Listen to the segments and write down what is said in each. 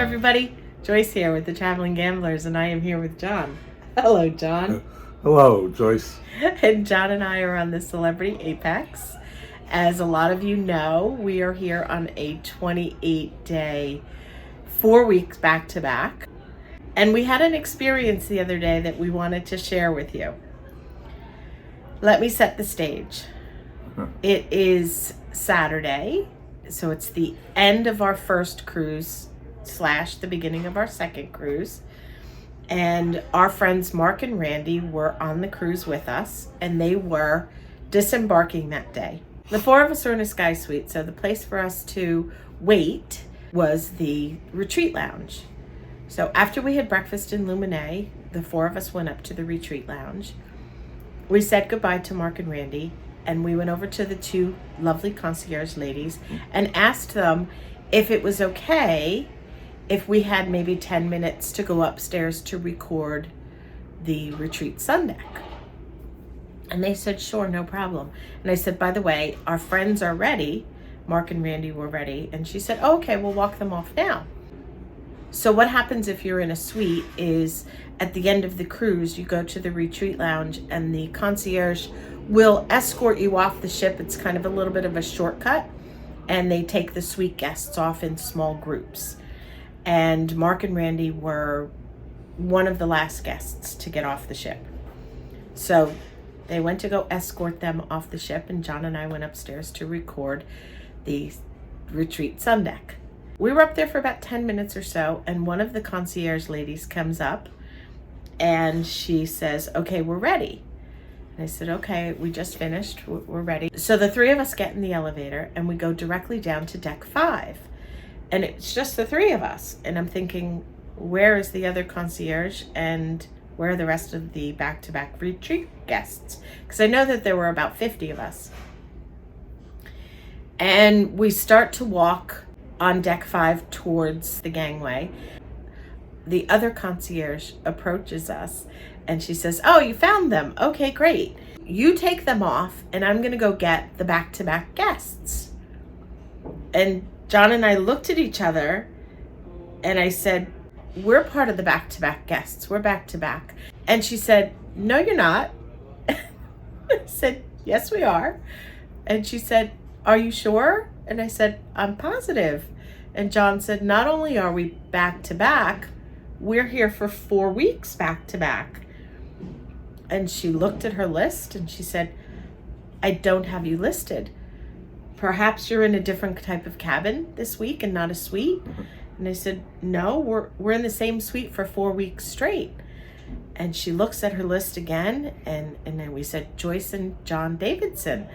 everybody. Joyce here with the Traveling Gamblers, and I am here with Jon. Hello, Jon. Hello, Joyce. And Jon and I are on the Celebrity Apex. As a lot of you know, we are here on a 28-day, 4 weeks back-to-back. And we had an experience the other day that we wanted to share with you. Let me set the stage. It is Saturday, so it's the end of our first cruise / the beginning of our second cruise. And our friends Mark and Randy were on the cruise with us, and they were disembarking that day. The four of us are in a sky suite, so the place for us to wait was the retreat lounge. So after we had breakfast in Luminae, the four of us went up to the retreat lounge. We said goodbye to Mark and Randy, and we went over to the two lovely concierge ladies and asked them if it was okay if we had maybe 10 minutes to go upstairs to record the retreat sun deck. And they said, sure, no problem. And I said, by the way, our friends are ready. Mark and Randy were ready. And she said, oh, okay, we'll walk them off now. So what happens if you're in a suite is at the end of the cruise, you go to the retreat lounge and the concierge will escort you off the ship. It's kind of a little bit of a shortcut, and they take the suite guests off in small groups. And Mark and Randy were one of the last guests to get off the ship. So they went to go escort them off the ship, and Jon and I went upstairs to record the retreat sun deck. We were up there for about 10 minutes or so, and one of the concierge ladies comes up and she says, okay, we're ready. And I said, okay, we just finished, we're ready. So the three of us get in the elevator and we go directly down to deck 5. And it's just the three of us. And I'm thinking, where is the other concierge and where are the rest of the back-to-back retreat guests? Because I know that there were about 50 of us. And we start to walk on deck 5 towards the gangway. The other concierge approaches us and she says, oh, you found them. Okay, great. You take them off and I'm going to go get the back-to-back guests. And Jon and I looked at each other and I said, we're part of the back-to-back guests. We're back-to-back. And she said, no, you're not. I said, yes, we are. And she said, are you sure? And I said, I'm positive. And Jon said, not only are we back-to-back, we're here for 4 weeks back-to-back. And she looked at her list and she said, I don't have you listed. Perhaps you're in a different type of cabin this week and not a suite. And I said, no, we're in the same suite for 4 weeks straight. And she looks at her list again, and then we said, Joyce and John Davidson,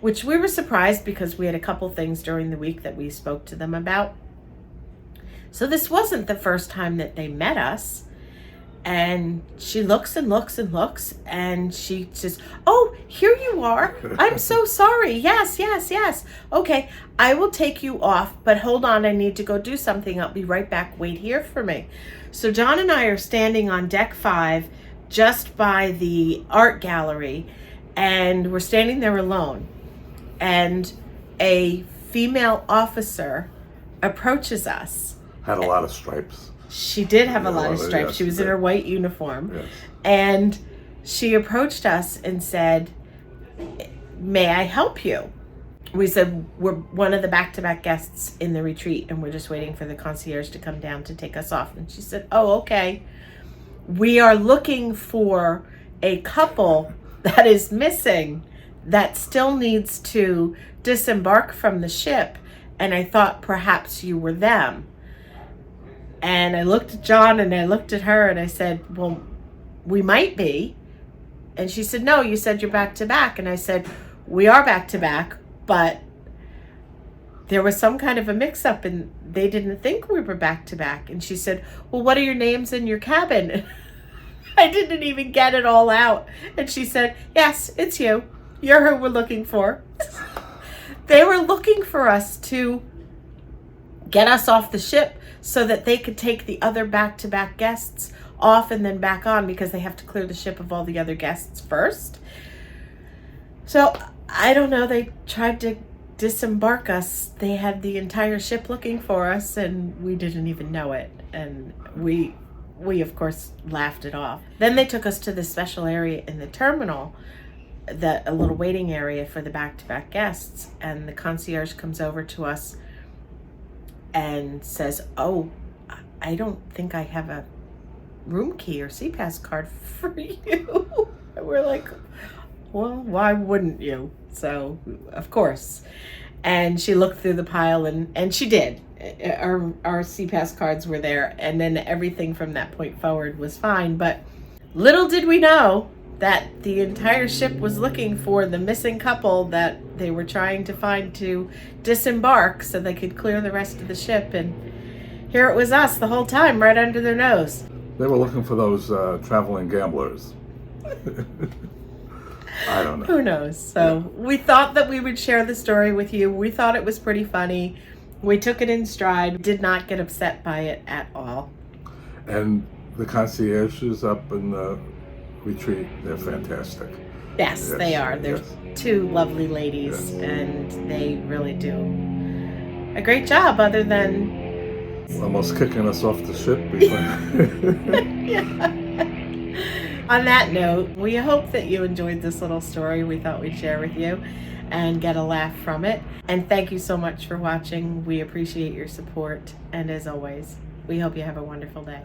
which we were surprised because we had a couple things during the week that we spoke to them about. So this wasn't the first time that they met us. And she looks and looks and looks, and she says, oh, here you are. I'm so sorry. Yes. Okay, I will take you off, but hold on, I need to go do something. I'll be right back. Wait here for me. So Jon and I are standing on deck 5 just by the art gallery, and we're standing there alone. And a female officer approaches us. Had a lot of stripes. She did have a lot of stripes. Yes, she was in her white uniform. Yes. And she approached us and said, may I help you? We said, we're one of the back-to-back guests in the retreat, and we're just waiting for the concierge to come down to take us off. And she said, oh, okay. We are looking for a couple that is missing that still needs to disembark from the ship, and I thought perhaps you were them. And I looked at Jon and I looked at her and I said, well, we might be. And she said, no, you said you're back-to-back. And I said, we are back-to-back, but there was some kind of a mix-up and they didn't think we were back-to-back. And she said, well, what are your names in your cabin? I didn't even get it all out. And she said, yes, it's you. You're who we're looking for. They were looking for us to get us off the ship so that they could take the other back-to-back guests off and then back on, because they have to clear the ship of all the other guests first. So I don't know, they tried to disembark us, they had the entire ship looking for us, and we didn't even know it. And we of course laughed it off. Then they took us to this special area in the terminal, a little waiting area for the back-to-back guests, and the concierge comes over to us and says, "Oh, I don't think I have a room key or CPAS card for you." And we're like, well, why wouldn't you? So, of course. And she looked through the pile, and she did. Our CPAS cards were there, and then everything from that point forward was fine. But little did we know that the entire ship was looking for the missing couple that they were trying to find to disembark so they could clear the rest of the ship. And here it was us the whole time, right under their nose. They were looking for those traveling gamblers. I don't know. Who knows? So we thought that we would share the story with you. We thought it was pretty funny. We took it in stride, did not get upset by it at all. And the concierges up in the retreat, they're fantastic. Yes, they are. They're yes. two lovely ladies, Yes. and they really do a great job, other than... Almost kicking us off the ship. Yeah. On that note, we hope that you enjoyed this little story we thought we'd share with you and get a laugh from it. And thank you so much for watching. We appreciate your support. And as always, we hope you have a wonderful day.